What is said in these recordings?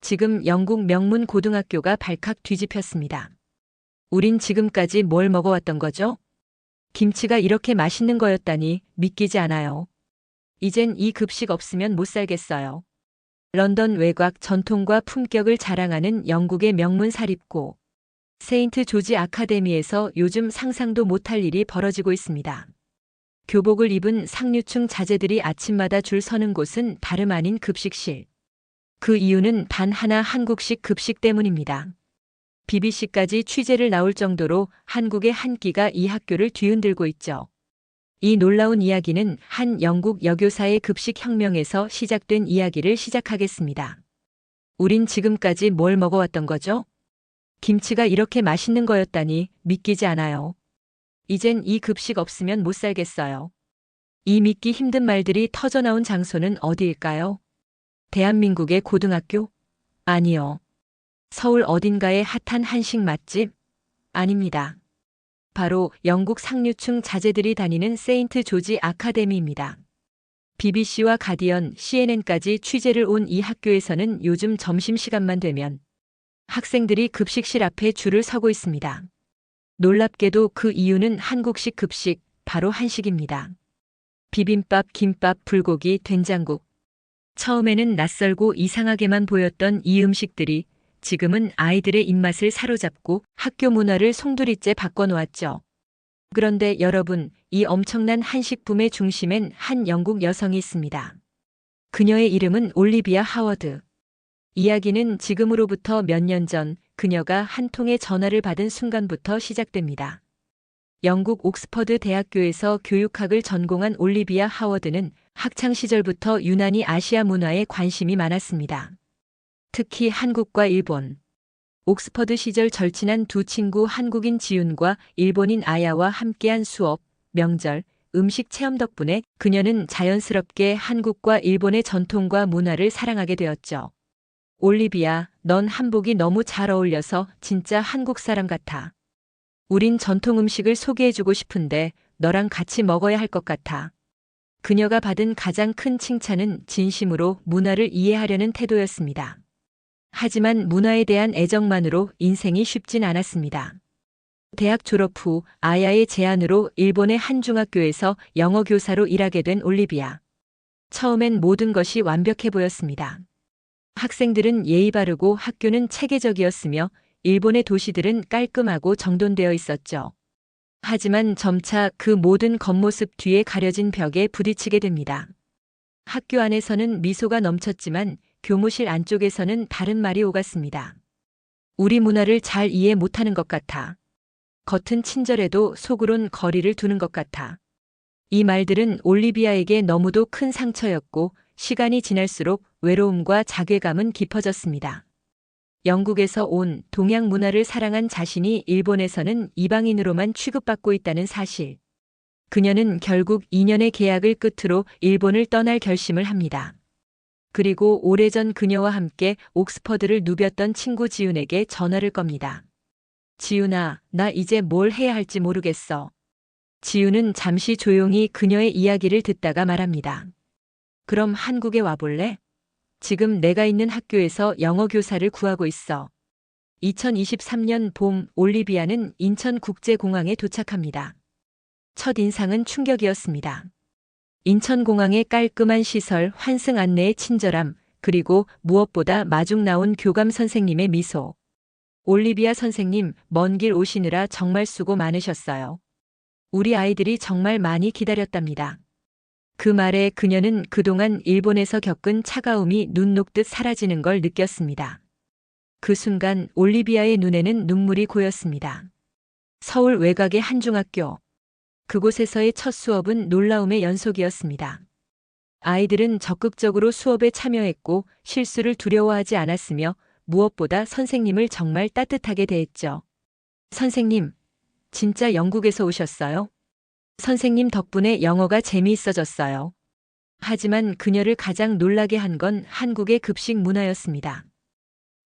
지금 영국 명문 고등학교가 발칵 뒤집혔습니다. 우린 지금까지 뭘 먹어왔던 거죠? 김치가 이렇게 맛있는 거였다니 믿기지 않아요. 이젠 이 급식 없으면 못 살겠어요. 런던 외곽 전통과 품격을 자랑하는 영국의 명문 사립고 세인트 조지 아카데미에서 요즘 상상도 못할 일이 벌어지고 있습니다. 교복을 입은 상류층 자제들이 아침마다 줄 서는 곳은 다름 아닌 급식실. 그 이유는 단 하나 한국식 급식 때문입니다. BBC까지 취재를 나올 정도로 한국의 한 끼가 이 학교를 뒤흔들고 있죠. 이 놀라운 이야기는 한 영국 여교사의 급식 혁명에서 시작된 이야기를 시작하겠습니다. 우린 지금까지 뭘 먹어왔던 거죠? 김치가 이렇게 맛있는 거였다니 믿기지 않아요. 이젠 이 급식 없으면 못 살겠어요. 이 믿기 힘든 말들이 터져나온 장소는 어디일까요? 대한민국의 고등학교? 아니요. 서울 어딘가의 핫한 한식 맛집? 아닙니다. 바로 영국 상류층 자제들이 다니는 세인트 조지 아카데미입니다. BBC와 가디언, CNN까지 취재를 온 이 학교에서는 요즘 점심시간만 되면 학생들이 급식실 앞에 줄을 서고 있습니다. 놀랍게도 그 이유는 한국식 급식, 바로 한식입니다. 비빔밥, 김밥, 불고기, 된장국. 처음에는 낯설고 이상하게만 보였던 이 음식들이 지금은 아이들의 입맛을 사로잡고 학교 문화를 송두리째 바꿔놓았죠. 그런데 여러분, 이 엄청난 한식 붐의 중심엔 한 영국 여성이 있습니다. 그녀의 이름은 올리비아 하워드. 이야기는 지금으로부터 몇 년 전 그녀가 한 통의 전화를 받은 순간부터 시작됩니다. 영국 옥스퍼드 대학교에서 교육학을 전공한 올리비아 하워드는 학창시절부터 유난히 아시아 문화에 관심이 많았습니다. 특히 한국과 일본. 옥스퍼드 시절 절친한 두 친구 한국인 지윤과 일본인 아야와 함께한 수업, 명절, 음식 체험 덕분에 그녀는 자연스럽게 한국과 일본의 전통과 문화를 사랑하게 되었죠. 올리비아, 넌 한복이 너무 잘 어울려서 진짜 한국 사람 같아. 우린 전통 음식을 소개해주고 싶은데 너랑 같이 먹어야 할 것 같아. 그녀가 받은 가장 큰 칭찬은 진심으로 문화를 이해하려는 태도였습니다. 하지만 문화에 대한 애정만으로 인생이 쉽진 않았습니다. 대학 졸업 후 아야의 제안으로 일본의 한 중학교에서 영어 교사로 일하게 된 올리비아. 처음엔 모든 것이 완벽해 보였습니다. 학생들은 예의 바르고 학교는 체계적이었으며 일본의 도시들은 깔끔하고 정돈되어 있었죠. 하지만 점차 그 모든 겉모습 뒤에 가려진 벽에 부딪히게 됩니다. 학교 안에서는 미소가 넘쳤지만 교무실 안쪽에서는 다른 말이 오갔습니다. 우리 문화를 잘 이해 못하는 것 같아. 겉은 친절해도 속으론 거리를 두는 것 같아. 이 말들은 올리비아에게 너무도 큰 상처였고 시간이 지날수록 외로움과 자괴감은 깊어졌습니다. 영국에서 온 동양 문화를 사랑한 자신이 일본에서는 이방인으로만 취급받고 있다는 사실. 그녀는 결국 2년의 계약을 끝으로 일본을 떠날 결심을 합니다. 그리고 오래전 그녀와 함께 옥스퍼드를 누볐던 친구 지윤에게 전화를 겁니다. 지윤아, 나 이제 뭘 해야 할지 모르겠어. 지윤은 잠시 조용히 그녀의 이야기를 듣다가 말합니다. 그럼 한국에 와볼래? 지금 내가 있는 학교에서 영어 교사를 구하고 있어. 2023년 봄 올리비아는 인천국제공항에 도착합니다. 첫 인상은 충격이었습니다. 인천공항의 깔끔한 시설, 환승 안내의 친절함, 그리고 무엇보다 마중 나온 교감 선생님의 미소. 올리비아 선생님, 먼 길 오시느라 정말 수고 많으셨어요. 우리 아이들이 정말 많이 기다렸답니다. 그 말에 그녀는 그동안 일본에서 겪은 차가움이 눈 녹듯 사라지는 걸 느꼈습니다. 그 순간 올리비아의 눈에는 눈물이 고였습니다. 서울 외곽의 한 중학교. 그곳에서의 첫 수업은 놀라움의 연속이었습니다. 아이들은 적극적으로 수업에 참여했고 실수를 두려워하지 않았으며 무엇보다 선생님을 정말 따뜻하게 대했죠. 선생님, 진짜 영국에서 오셨어요? 선생님 덕분에 영어가 재미있어졌어요. 하지만 그녀를 가장 놀라게 한 건 한국의 급식 문화였습니다.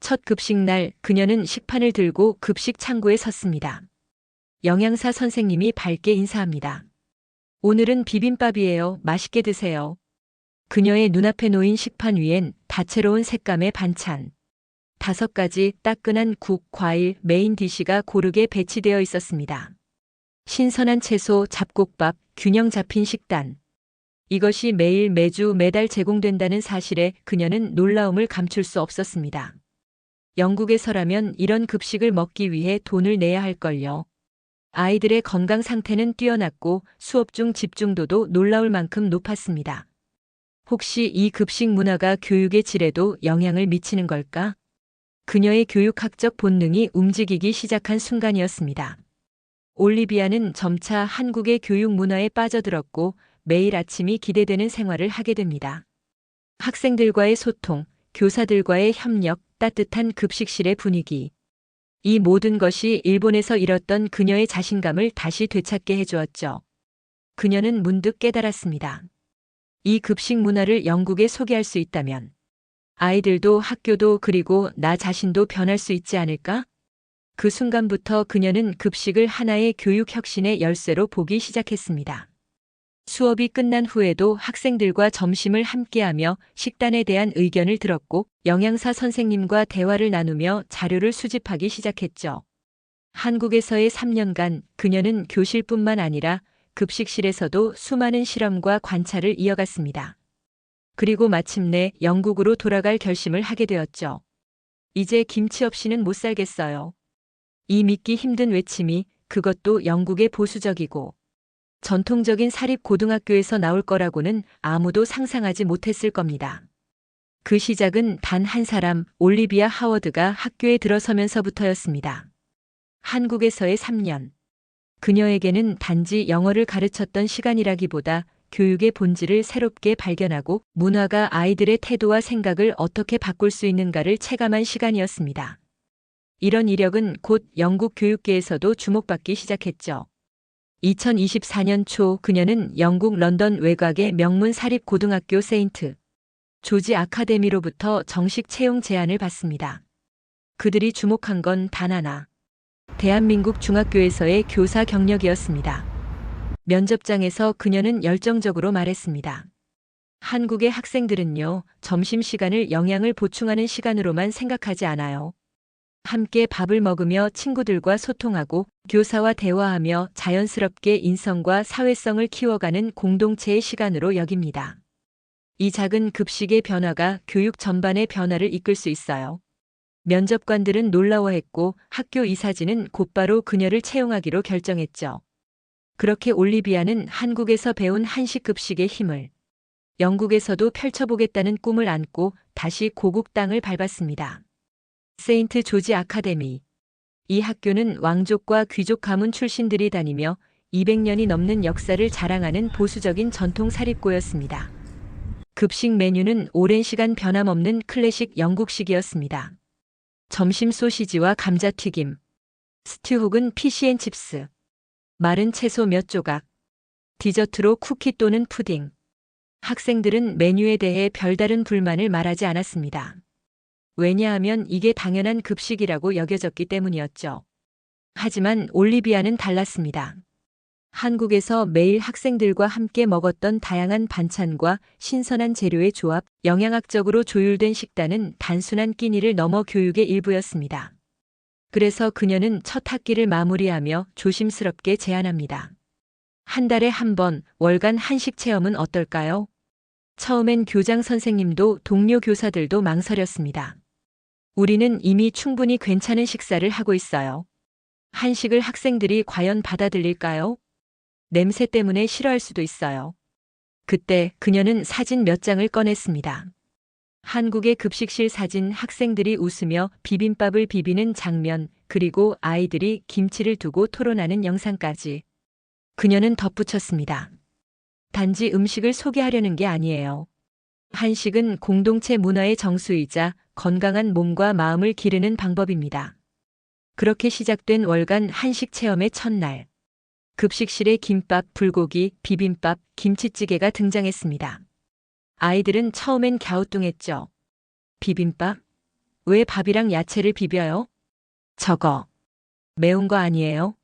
첫 급식 날 그녀는 식판을 들고 급식 창구에 섰습니다. 영양사 선생님이 밝게 인사합니다. 오늘은 비빔밥이에요. 맛있게 드세요. 그녀의 눈앞에 놓인 식판 위엔 다채로운 색감의 반찬. 5가지 따끈한 국, 과일, 메인 디시가 고르게 배치되어 있었습니다. 신선한 채소, 잡곡밥, 균형 잡힌 식단. 이것이 매일 매주 매달 제공된다는 사실에 그녀는 놀라움을 감출 수 없었습니다. 영국에서라면 이런 급식을 먹기 위해 돈을 내야 할걸요. 아이들의 건강 상태는 뛰어났고 수업 중 집중도도 놀라울 만큼 높았습니다. 혹시 이 급식 문화가 교육의 질에도 영향을 미치는 걸까? 그녀의 교육학적 본능이 움직이기 시작한 순간이었습니다. 올리비아는 점차 한국의 교육 문화에 빠져들었고 매일 아침이 기대되는 생활을 하게 됩니다. 학생들과의 소통, 교사들과의 협력, 따뜻한 급식실의 분위기. 이 모든 것이 일본에서 잃었던 그녀의 자신감을 다시 되찾게 해주었죠. 그녀는 문득 깨달았습니다. 이 급식 문화를 영국에 소개할 수 있다면 아이들도 학교도 그리고 나 자신도 변할 수 있지 않을까? 그 순간부터 그녀는 급식을 하나의 교육 혁신의 열쇠로 보기 시작했습니다. 수업이 끝난 후에도 학생들과 점심을 함께하며 식단에 대한 의견을 들었고 영양사 선생님과 대화를 나누며 자료를 수집하기 시작했죠. 한국에서의 3년간 그녀는 교실뿐만 아니라 급식실에서도 수많은 실험과 관찰을 이어갔습니다. 그리고 마침내 영국으로 돌아갈 결심을 하게 되었죠. 이제 김치 없이는 못 살겠어요. 이 믿기 힘든 외침이 그것도 영국의 보수적이고 전통적인 사립고등학교에서 나올 거라고는 아무도 상상하지 못했을 겁니다. 그 시작은 단 한 사람, 올리비아 하워드가 학교에 들어서면서부터였습니다. 한국에서의 3년. 그녀에게는 단지 영어를 가르쳤던 시간이라기보다 교육의 본질을 새롭게 발견하고 문화가 아이들의 태도와 생각을 어떻게 바꿀 수 있는가를 체감한 시간이었습니다. 이런 이력은 곧 영국 교육계에서도 주목받기 시작했죠. 2024년 초 그녀는 영국 런던 외곽의 명문 사립고등학교 세인트 조지 아카데미로부터 정식 채용 제안을 받습니다. 그들이 주목한 건 단 하나. 대한민국 중학교에서의 교사 경력이었습니다. 면접장에서 그녀는 열정적으로 말했습니다. 한국의 학생들은요, 점심시간을 영양을 보충하는 시간으로만 생각하지 않아요. 함께 밥을 먹으며 친구들과 소통하고 교사와 대화하며 자연스럽게 인성과 사회성을 키워가는 공동체의 시간으로 여깁니다. 이 작은 급식의 변화가 교육 전반의 변화를 이끌 수 있어요. 면접관들은 놀라워했고 학교 이사진은 곧바로 그녀를 채용하기로 결정했죠. 그렇게 올리비아는 한국에서 배운 한식 급식의 힘을 영국에서도 펼쳐보겠다는 꿈을 안고 다시 고국 땅을 밟았습니다. 세인트 조지 아카데미. 이 학교는 왕족과 귀족 가문 출신들이 다니며 200년이 넘는 역사를 자랑하는 보수적인 전통 사립고였습니다. 급식 메뉴는 오랜 시간 변함없는 클래식 영국식이었습니다. 점심 소시지와 감자튀김, 스튜 혹은 피시앤칩스, 마른 채소 몇 조각, 디저트로 쿠키 또는 푸딩. 학생들은 메뉴에 대해 별다른 불만을 말하지 않았습니다. 왜냐하면 이게 당연한 급식이라고 여겨졌기 때문이었죠. 하지만 올리비아는 달랐습니다. 한국에서 매일 학생들과 함께 먹었던 다양한 반찬과 신선한 재료의 조합, 영양학적으로 조율된 식단은 단순한 끼니를 넘어 교육의 일부였습니다. 그래서 그녀는 첫 학기를 마무리하며 조심스럽게 제안합니다. 한 달에 한 번 월간 한식 체험은 어떨까요? 처음엔 교장 선생님도 동료 교사들도 망설였습니다. 우리는 이미 충분히 괜찮은 식사를 하고 있어요. 한식을 학생들이 과연 받아들일까요? 냄새 때문에 싫어할 수도 있어요. 그때 그녀는 사진 몇 장을 꺼냈습니다. 한국의 급식실 사진, 학생들이 웃으며 비빔밥을 비비는 장면, 그리고 아이들이 김치를 두고 토론하는 영상까지. 그녀는 덧붙였습니다. 단지 음식을 소개하려는 게 아니에요. 한식은 공동체 문화의 정수이자 건강한 몸과 마음을 기르는 방법입니다. 그렇게 시작된 월간 한식 체험의 첫날. 급식실에 김밥, 불고기, 비빔밥, 김치찌개가 등장했습니다. 아이들은 처음엔 갸우뚱했죠. 비빔밥? 왜 밥이랑 야채를 비벼요? 저거 매운 거 아니에요?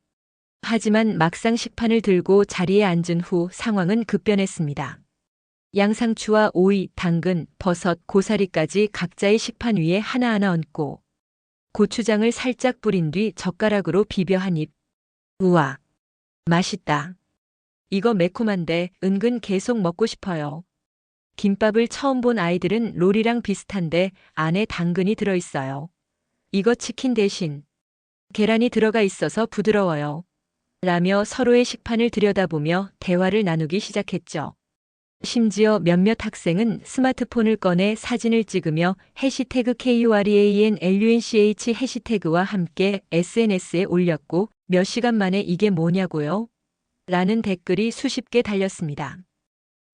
하지만 막상 식판을 들고 자리에 앉은 후 상황은 급변했습니다. 양상추와 오이, 당근, 버섯, 고사리까지 각자의 식판 위에 하나하나 얹고 고추장을 살짝 뿌린 뒤 젓가락으로 비벼 한 입. 우와, 맛있다. 이거 매콤한데 은근 계속 먹고 싶어요. 김밥을 처음 본 아이들은 롤이랑 비슷한데 안에 당근이 들어있어요. 이거 치킨 대신 계란이 들어가 있어서 부드러워요. 라며 서로의 식판을 들여다보며 대화를 나누기 시작했죠. 심지어 몇몇 학생은 스마트폰을 꺼내 사진을 찍으며 해시태그 KUREANLUNCH 해시태그와 함께 SNS에 올렸고 몇 시간 만에 이게 뭐냐고요? 라는 댓글이 수십 개 달렸습니다.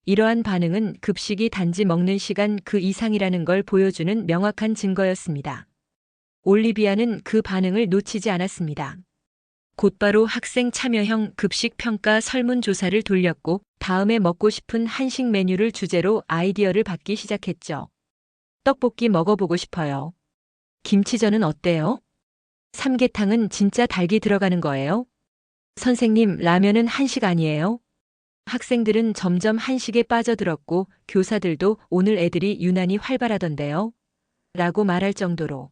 이러한 반응은 급식이 단지 먹는 시간 그 이상이라는 걸 보여주는 명확한 증거였습니다. 올리비아는 그 반응을 놓치지 않았습니다. 곧바로 학생 참여형 급식 평가 설문조사를 돌렸고 다음에 먹고 싶은 한식 메뉴를 주제로 아이디어를 받기 시작했죠. 떡볶이 먹어보고 싶어요. 김치전은 어때요? 삼계탕은 진짜 닭이 들어가는 거예요? 선생님, 라면은 한식 아니에요? 학생들은 점점 한식에 빠져들었고 교사들도 오늘 애들이 유난히 활발하던데요? 라고 말할 정도로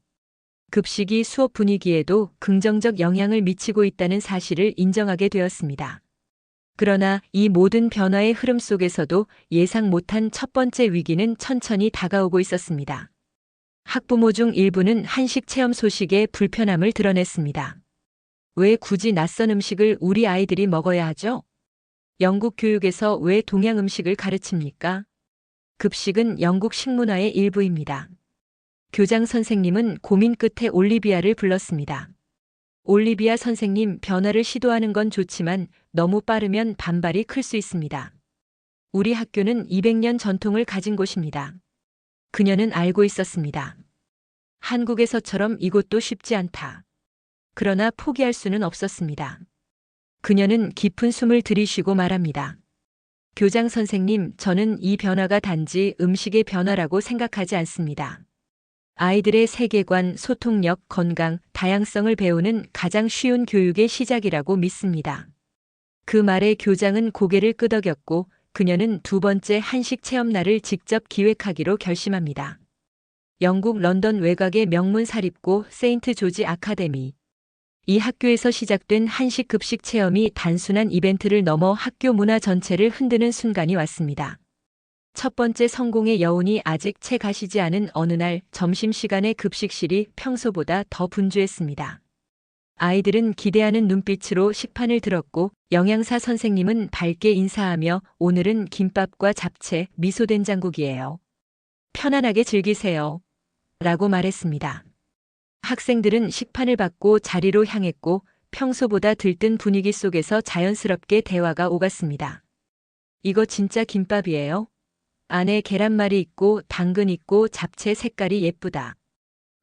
급식이 수업 분위기에도 긍정적 영향을 미치고 있다는 사실을 인정하게 되었습니다. 그러나 이 모든 변화의 흐름 속에서도 예상 못한 첫 번째 위기는 천천히 다가오고 있었습니다. 학부모 중 일부는 한식 체험 소식에 불편함을 드러냈습니다. 왜 굳이 낯선 음식을 우리 아이들이 먹어야 하죠? 영국 교육에서 왜 동양 음식을 가르칩니까? 급식은 영국 식문화의 일부입니다. 교장 선생님은 고민 끝에 올리비아를 불렀습니다. 올리비아 선생님, 변화를 시도하는 건 좋지만 너무 빠르면 반발이 클 수 있습니다. 우리 학교는 200년 전통을 가진 곳입니다. 그녀는 알고 있었습니다. 한국에서처럼 이곳도 쉽지 않다. 그러나 포기할 수는 없었습니다. 그녀는 깊은 숨을 들이쉬고 말합니다. 교장 선생님, 저는 이 변화가 단지 음식의 변화라고 생각하지 않습니다. 아이들의 세계관, 소통력, 건강, 다양성을 배우는 가장 쉬운 교육의 시작이라고 믿습니다. 그 말에 교장은 고개를 끄덕였고 그녀는 두 번째 한식 체험날을 직접 기획하기로 결심합니다. 영국 런던 외곽의 명문 사립고 세인트 조지 아카데미. 이 학교에서 시작된 한식 급식 체험이 단순한 이벤트를 넘어 학교 문화 전체를 흔드는 순간이 왔습니다. 첫 번째 성공의 여운이 아직 채 가시지 않은 어느 날 점심시간의 급식실이 평소보다 더 분주했습니다. 아이들은 기대하는 눈빛으로 식판을 들었고 영양사 선생님은 밝게 인사하며 오늘은 김밥과 잡채, 미소된장국이에요. 편안하게 즐기세요. 라고 말했습니다. 학생들은 식판을 받고 자리로 향했고 평소보다 들뜬 분위기 속에서 자연스럽게 대화가 오갔습니다. 이거 진짜 김밥이에요? 안에 계란말이 있고 당근 있고 잡채 색깔이 예쁘다.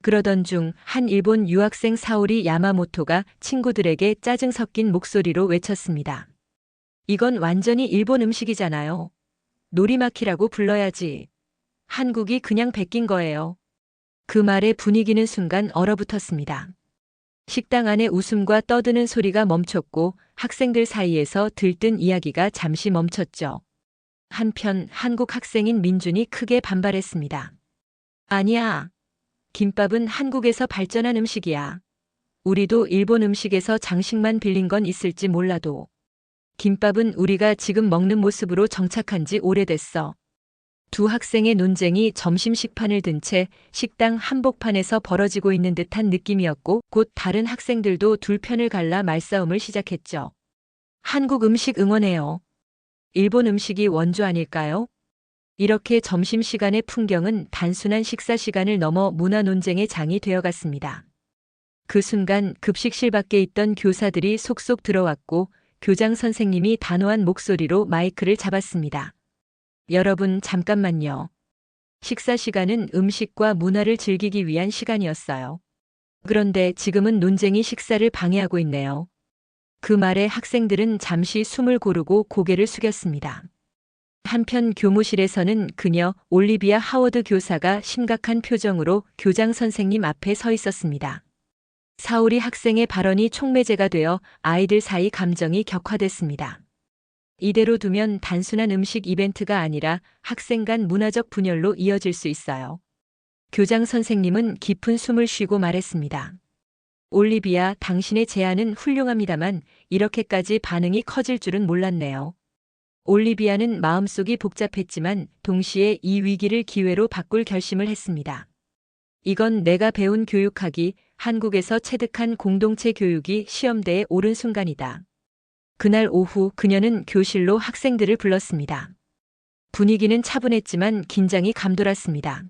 그러던 중 한 일본 유학생 사오리 야마모토가 친구들에게 짜증 섞인 목소리로 외쳤습니다. 이건 완전히 일본 음식이잖아요. 노리마키라고 불러야지. 한국이 그냥 베낀 거예요. 그 말에 분위기는 순간 얼어붙었습니다. 식당 안에 웃음과 떠드는 소리가 멈췄고 학생들 사이에서 들뜬 이야기가 잠시 멈췄죠. 한편 한국 학생인 민준이 크게 반발했습니다. 아니야. 김밥은 한국에서 발전한 음식이야. 우리도 일본 음식에서 장식만 빌린 건 있을지 몰라도 김밥은 우리가 지금 먹는 모습으로 정착한 지 오래됐어. 두 학생의 논쟁이 점심 식판을 든 채 식당 한복판에서 벌어지고 있는 듯한 느낌이었고 곧 다른 학생들도 둘 편을 갈라 말싸움을 시작했죠. 한국 음식 응원해요. 일본 음식이 원조 아닐까요? 이렇게 점심시간의 풍경은 단순한 식사 시간을 넘어 문화 논쟁의 장이 되어갔습니다. 그 순간 급식실 밖에 있던 교사들이 속속 들어왔고 교장 선생님이 단호한 목소리로 마이크를 잡았습니다. 여러분, 잠깐만요. 식사 시간은 음식과 문화를 즐기기 위한 시간이었어요. 그런데 지금은 논쟁이 식사를 방해하고 있네요. 그 말에 학생들은 잠시 숨을 고르고 고개를 숙였습니다. 한편 교무실에서는 그녀 올리비아 하워드 교사가 심각한 표정으로 교장 선생님 앞에 서 있었습니다. 사오리 학생의 발언이 촉매제가 되어 아이들 사이 감정이 격화됐습니다. 이대로 두면 단순한 음식 이벤트가 아니라 학생 간 문화적 분열로 이어질 수 있어요. 교장 선생님은 깊은 숨을 쉬고 말했습니다. 올리비아, 당신의 제안은 훌륭합니다만 이렇게까지 반응이 커질 줄은 몰랐네요. 올리비아는 마음속이 복잡했지만 동시에 이 위기를 기회로 바꿀 결심을 했습니다. 이건 내가 배운 교육학이 한국에서 체득한 공동체 교육이 시험대에 오른 순간이다. 그날 오후 그녀는 교실로 학생들을 불렀습니다. 분위기는 차분했지만 긴장이 감돌았습니다.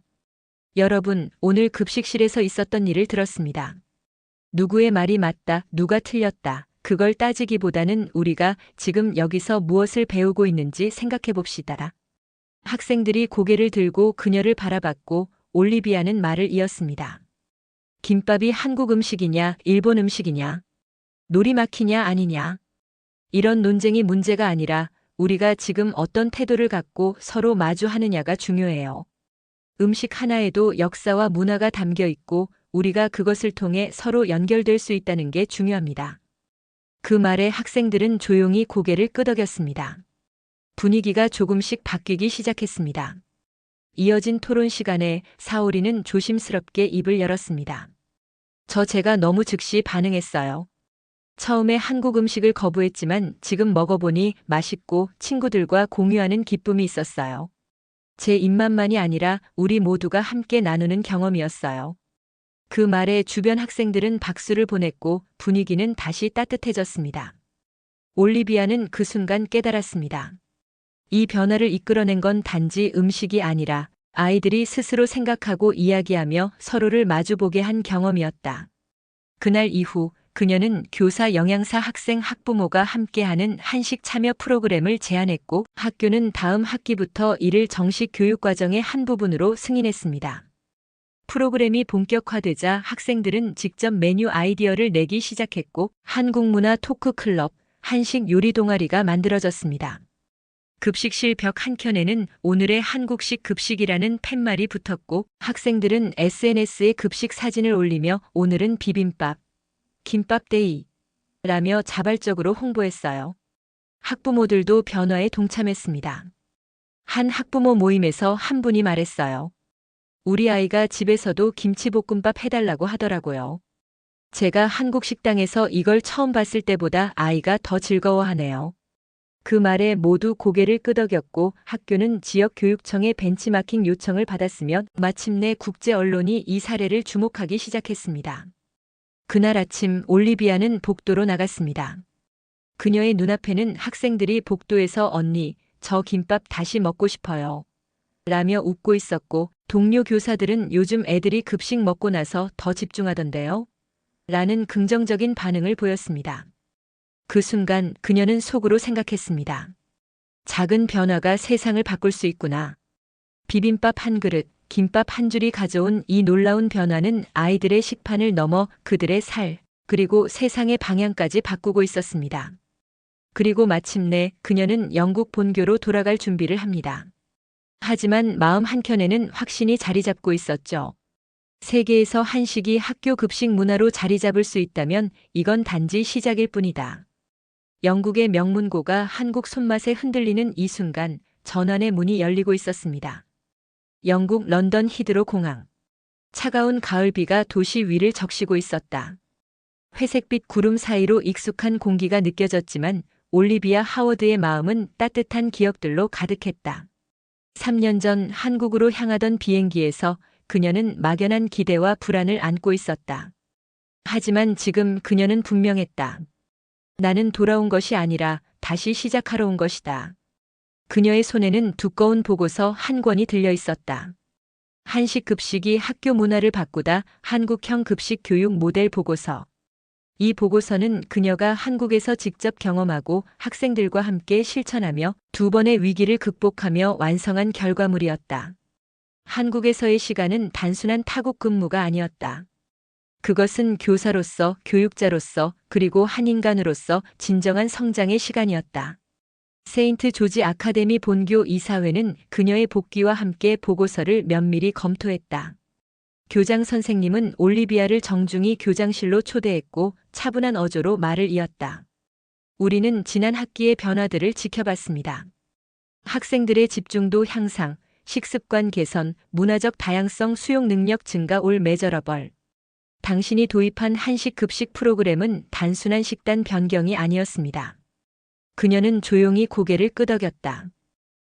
여러분, 오늘 급식실에서 있었던 일을 들었습니다. 누구의 말이 맞다, 누가 틀렸다. 그걸 따지기보다는 우리가 지금 여기서 무엇을 배우고 있는지 생각해 봅시다. 학생들이 고개를 들고 그녀를 바라봤고 올리비아는 말을 이었습니다. 김밥이 한국 음식이냐, 일본 음식이냐, 놀이마키냐 아니냐. 이런 논쟁이 문제가 아니라 우리가 지금 어떤 태도를 갖고 서로 마주하느냐가 중요해요. 음식 하나에도 역사와 문화가 담겨 있고 우리가 그것을 통해 서로 연결될 수 있다는 게 중요합니다. 그 말에 학생들은 조용히 고개를 끄덕였습니다. 분위기가 조금씩 바뀌기 시작했습니다. 이어진 토론 시간에 사오리는 조심스럽게 입을 열었습니다. 제가 너무 즉시 반응했어요. 처음에 한국 음식을 거부했지만 지금 먹어보니 맛있고 친구들과 공유하는 기쁨이 있었어요. 제 입맛만이 아니라 우리 모두가 함께 나누는 경험이었어요. 그 말에 주변 학생들은 박수를 보냈고 분위기는 다시 따뜻해졌습니다. 올리비아는 그 순간 깨달았습니다. 이 변화를 이끌어낸 건 단지 음식이 아니라 아이들이 스스로 생각하고 이야기하며 서로를 마주보게 한 경험이었다. 그날 이후 그녀는 교사, 영양사, 학생, 학부모가 함께하는 한식 참여 프로그램을 제안했고 학교는 다음 학기부터 이를 정식 교육과정의 한 부분으로 승인했습니다. 프로그램이 본격화되자 학생들은 직접 메뉴 아이디어를 내기 시작했고 한국문화 토크 클럽, 한식 요리 동아리가 만들어졌습니다. 급식실 벽 한켠에는 오늘의 한국식 급식이라는 팻말이 붙었고 학생들은 SNS에 급식 사진을 올리며 오늘은 비빔밥, 김밥데이 라며 자발적으로 홍보했어요. 학부모들도 변화에 동참했습니다. 한 학부모 모임에서 한 분이 말했어요. 우리 아이가 집에서도 김치볶음밥 해달라고 하더라고요. 제가 한국 식당에서 이걸 처음 봤을 때보다 아이가 더 즐거워하네요. 그 말에 모두 고개를 끄덕였고 학교는 지역교육청의 벤치마킹 요청을 받았으며 마침내 국제 언론이 이 사례를 주목하기 시작했습니다. 그날 아침 올리비아는 복도로 나갔습니다. 그녀의 눈앞에는 학생들이 복도에서 언니, 저 김밥 다시 먹고 싶어요. 라며 웃고 있었고 동료 교사들은 요즘 애들이 급식 먹고 나서 더 집중하던데요. 라는 긍정적인 반응을 보였습니다. 그 순간 그녀는 속으로 생각했습니다. 작은 변화가 세상을 바꿀 수 있구나. 비빔밥 한 그릇, 김밥 한 줄이 가져온 이 놀라운 변화는 아이들의 식판을 넘어 그들의 살, 그리고 세상의 방향까지 바꾸고 있었습니다. 그리고 마침내 그녀는 영국 본교로 돌아갈 준비를 합니다. 하지만 마음 한켠에는 확신이 자리 잡고 있었죠. 세계에서 한식이 학교 급식 문화로 자리 잡을 수 있다면 이건 단지 시작일 뿐이다. 영국의 명문고가 한국 손맛에 흔들리는 이 순간 전환의 문이 열리고 있었습니다. 영국 런던 히드로 공항. 차가운 가을비가 도시 위를 적시고 있었다. 회색빛 구름 사이로 익숙한 공기가 느껴졌지만 올리비아 하워드의 마음은 따뜻한 기억들로 가득했다. 3년 전 한국으로 향하던 비행기에서 그녀는 막연한 기대와 불안을 안고 있었다. 하지만 지금 그녀는 분명했다. 나는 돌아온 것이 아니라 다시 시작하러 온 것이다. 그녀의 손에는 두꺼운 보고서 한 권이 들려 있었다. 한식 급식이 학교 문화를 바꾸다 한국형 급식 교육 모델 보고서. 이 보고서는 그녀가 한국에서 직접 경험하고 학생들과 함께 실천하며 2번의 위기를 극복하며 완성한 결과물이었다. 한국에서의 시간은 단순한 타국 근무가 아니었다. 그것은 교사로서, 교육자로서, 그리고 한 인간으로서 진정한 성장의 시간이었다. 세인트 조지 아카데미 본교 이사회는 그녀의 복귀와 함께 보고서를 면밀히 검토했다. 교장 선생님은 올리비아를 정중히 교장실로 초대했고 차분한 어조로 말을 이었다. 우리는 지난 학기의 변화들을 지켜봤습니다. 학생들의 집중도 향상, 식습관 개선, 문화적 다양성 수용 능력 증가 올 메저러벌. 당신이 도입한 한식 급식 프로그램은 단순한 식단 변경이 아니었습니다. 그녀는 조용히 고개를 끄덕였다.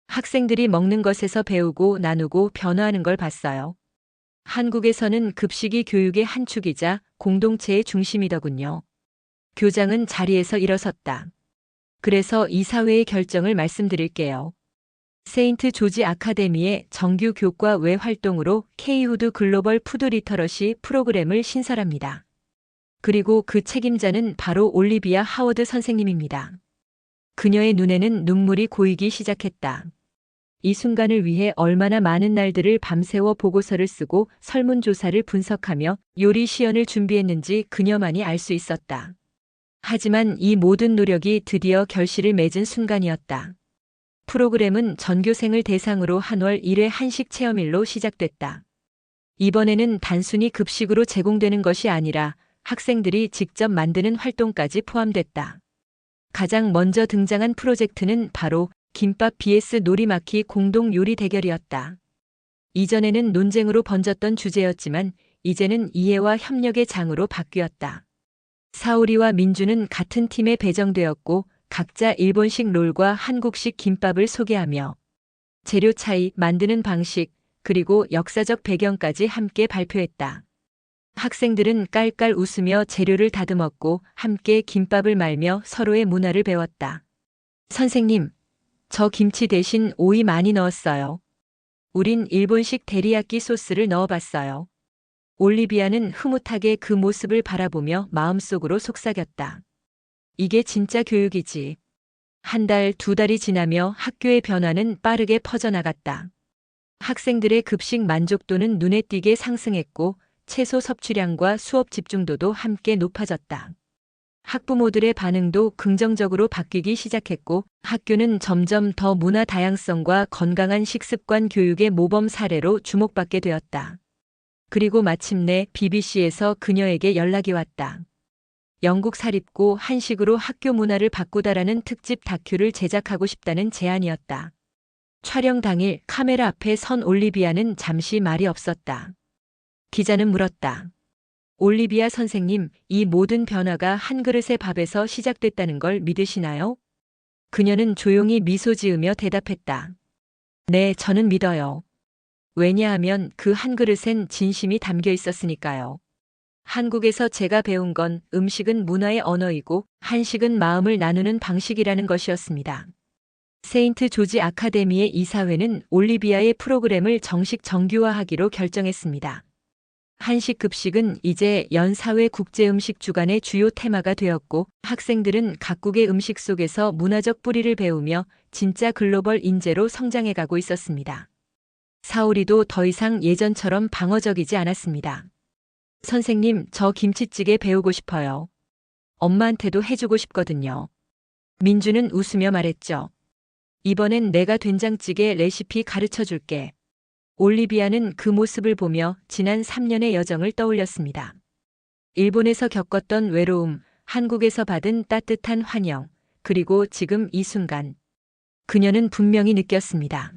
학생들이 먹는 것에서 배우고 나누고 변화하는 걸 봤어요. 한국에서는 급식이 교육의 한 축이자 공동체의 중심이더군요. 교장은 자리에서 일어섰다. 그래서 이사회의 결정을 말씀드릴게요. 세인트 조지 아카데미의 정규 교과 외 활동으로 K후드 글로벌 푸드 리터러시 프로그램을 신설합니다. 그리고 그 책임자는 바로 올리비아 하워드 선생님입니다. 그녀의 눈에는 눈물이 고이기 시작했다. 이 순간을 위해 얼마나 많은 날들을 밤새워 보고서를 쓰고 설문조사를 분석하며 요리 시연을 준비했는지 그녀만이 알 수 있었다. 하지만 이 모든 노력이 드디어 결실을 맺은 순간이었다. 프로그램은 전교생을 대상으로 한 월 1회 한식 체험일로 시작됐다. 이번에는 단순히 급식으로 제공되는 것이 아니라 학생들이 직접 만드는 활동까지 포함됐다. 가장 먼저 등장한 프로젝트는 바로 김밥 vs 노리마키 공동 요리 대결이었다. 이전에는 논쟁으로 번졌던 주제였지만 이제는 이해와 협력의 장으로 바뀌었다. 사오리와 민주는 같은 팀에 배정되었고 각자 일본식 롤과 한국식 김밥을 소개하며 재료 차이, 만드는 방식, 그리고 역사적 배경까지 함께 발표했다. 학생들은 깔깔 웃으며 재료를 다듬었고 함께 김밥을 말며 서로의 문화를 배웠다. 선생님, 저 김치 대신 오이 많이 넣었어요. 우린 일본식 데리야끼 소스를 넣어봤어요. 올리비아는 흐뭇하게 그 모습을 바라보며 마음속으로 속삭였다. 이게 진짜 교육이지. 한 달, 두 달이 지나며 학교의 변화는 빠르게 퍼져나갔다. 학생들의 급식 만족도는 눈에 띄게 상승했고 채소 섭취량과 수업 집중도도 함께 높아졌다. 학부모들의 반응도 긍정적으로 바뀌기 시작했고 학교는 점점 더 문화 다양성과 건강한 식습관 교육의 모범 사례로 주목받게 되었다. 그리고 마침내 BBC에서 그녀에게 연락이 왔다. 영국 사립고 한식으로 학교 문화를 바꾸다라는 특집 다큐를 제작하고 싶다는 제안이었다. 촬영 당일 카메라 앞에 선 올리비아는 잠시 말이 없었다. 기자는 물었다. 올리비아 선생님, 이 모든 변화가 한 그릇의 밥에서 시작됐다는 걸 믿으시나요? 그녀는 조용히 미소 지으며 대답했다. 네, 저는 믿어요. 왜냐하면 그 한 그릇엔 진심이 담겨 있었으니까요. 한국에서 제가 배운 건 음식은 문화의 언어이고 한식은 마음을 나누는 방식이라는 것이었습니다. 세인트 조지 아카데미의 이사회는 올리비아의 프로그램을 정식 정규화하기로 결정했습니다. 한식 급식은 이제 연사회 국제음식 주간의 주요 테마가 되었고 학생들은 각국의 음식 속에서 문화적 뿌리를 배우며 진짜 글로벌 인재로 성장해가고 있었습니다. 사오리도 더 이상 예전처럼 방어적이지 않았습니다. 선생님, 저 김치찌개 배우고 싶어요. 엄마한테도 해주고 싶거든요. 민주는 웃으며 말했죠. 이번엔 내가 된장찌개 레시피 가르쳐 줄게. 올리비아는 그 모습을 보며 지난 3년의 여정을 떠올렸습니다. 일본에서 겪었던 외로움, 한국에서 받은 따뜻한 환영, 그리고 지금 이 순간. 그녀는 분명히 느꼈습니다.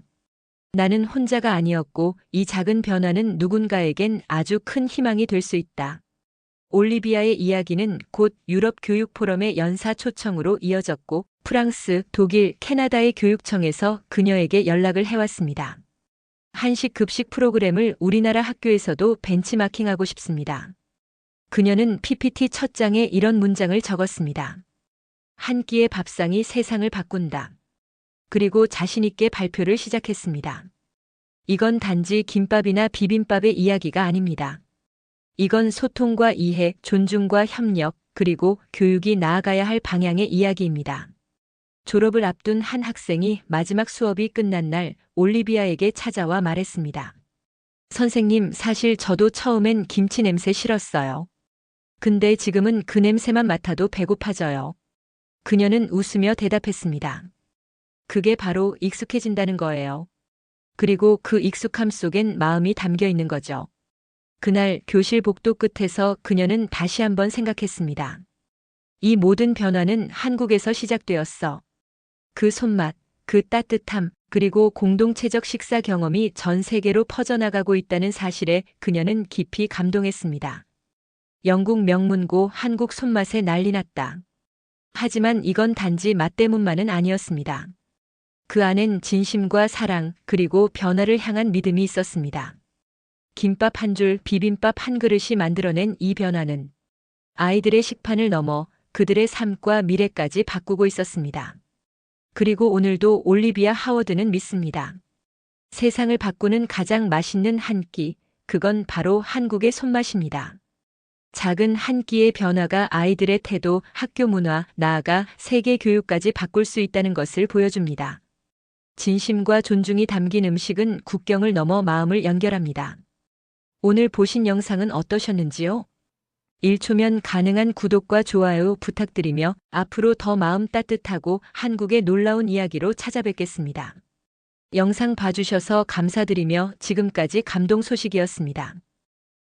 나는 혼자가 아니었고 이 작은 변화는 누군가에겐 아주 큰 희망이 될 수 있다. 올리비아의 이야기는 곧 유럽 교육 포럼의 연사 초청으로 이어졌고 프랑스, 독일, 캐나다의 교육청에서 그녀에게 연락을 해왔습니다. 한식 급식 프로그램을 우리나라 학교에서도 벤치마킹하고 싶습니다. 그녀는 PPT 첫 장에 이런 문장을 적었습니다. 한 끼의 밥상이 세상을 바꾼다. 그리고 자신있게 발표를 시작했습니다. 이건 단지 김밥이나 비빔밥의 이야기가 아닙니다. 이건 소통과 이해, 존중과 협력, 그리고 교육이 나아가야 할 방향의 이야기입니다. 졸업을 앞둔 한 학생이 마지막 수업이 끝난 날 올리비아에게 찾아와 말했습니다. 선생님, 사실 저도 처음엔 김치 냄새 싫었어요. 근데 지금은 그 냄새만 맡아도 배고파져요. 그녀는 웃으며 대답했습니다. 그게 바로 익숙해진다는 거예요. 그리고 그 익숙함 속엔 마음이 담겨 있는 거죠. 그날 교실 복도 끝에서 그녀는 다시 한번 생각했습니다. 이 모든 변화는 한국에서 시작되었어. 그 손맛, 그 따뜻함, 그리고 공동체적 식사 경험이 전 세계로 퍼져나가고 있다는 사실에 그녀는 깊이 감동했습니다. 영국 명문고 한국 손맛에 난리 났다. 하지만 이건 단지 맛 때문만은 아니었습니다. 그 안엔 진심과 사랑 그리고 변화를 향한 믿음이 있었습니다. 김밥 한 줄, 비빔밥 한 그릇이 만들어낸 이 변화는 아이들의 식판을 넘어 그들의 삶과 미래까지 바꾸고 있었습니다. 그리고 오늘도 올리비아 하워드는 믿습니다. 세상을 바꾸는 가장 맛있는 한 끼, 그건 바로 한국의 손맛입니다. 작은 한 끼의 변화가 아이들의 태도, 학교 문화, 나아가 세계 교육까지 바꿀 수 있다는 것을 보여줍니다. 진심과 존중이 담긴 음식은 국경을 넘어 마음을 연결합니다. 오늘 보신 영상은 어떠셨는지요? 1초면 가능한 구독과 좋아요 부탁드리며 앞으로 더 마음 따뜻하고 한국의 놀라운 이야기로 찾아뵙겠습니다. 영상 봐주셔서 감사드리며 지금까지 감동 소식이었습니다.